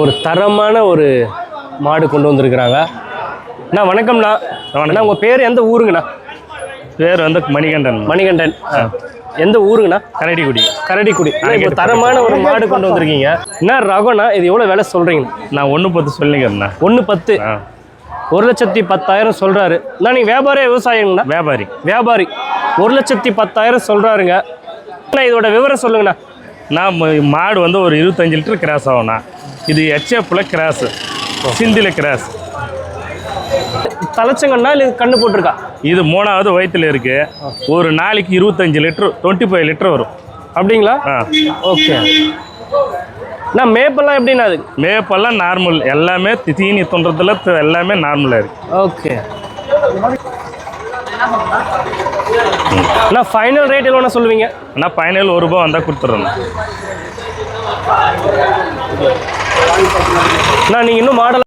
ஒரு தரமான ஒரு மாடு கொண்டு வந்திருக்கிறாங்க. அண்ணா வணக்கம்ண்ணா. அண்ணா உங்கள் பேர் எந்த ஊருங்கண்ணா? பேர் வந்து மணிகண்டன். மணிகண்டன். எந்த ஊருங்கண்ணா? கரடிக்குடி. கரடிக்குடி. இப்போ தரமான ஒரு மாடு கொண்டு வந்திருக்கீங்க. என்ன ரகம்ண்ணா? இது எவ்வளோ விலை சொல்கிறீங்க? நான் 1.10 சொல்லிக்கிறேண்ணா. 1.10. 1,10,000 சொல்கிறாரு. நான் நீங்கள் வியாபாரியா விவசாயிங்கண்ணா? வியாபாரி. வியாபாரி. 1,10,000 சொல்கிறாருங்க. அண்ணா இதோட விவரம் சொல்லுங்கண்ணா. நான் மாடு வந்து ஒரு 25 லிட்டர் கிராஸ் ஆகும்ண்ணா. இது HFல கிராஸு, சிந்தில கிராஸ். தலைச்சங்கண்ணா இல்லை கண்ணு போட்டிருக்கா? இது 3வது வயிற்றுல இருக்கு. ஒரு நாளைக்கு 25 லிட்டர் 25 லிட்டர் வரும். அப்படிங்களா? ஓகே. நான் மேப்பெல்லாம் எப்படின்னா? அது மேப்பெல்லாம் நார்மல், எல்லாமே தீனி தோன்றதுல எல்லாமே நார்மலாக இருக்கு. ஓகே. நான் ஃபைனல் ரேட் எவ்வளோண்ணா சொல்லுவீங்க? ஆனால் ஃபைனல் ₹1 வந்தால் கொடுத்துட்றேன். நான் நீங்கள் இன்னும் மாடல்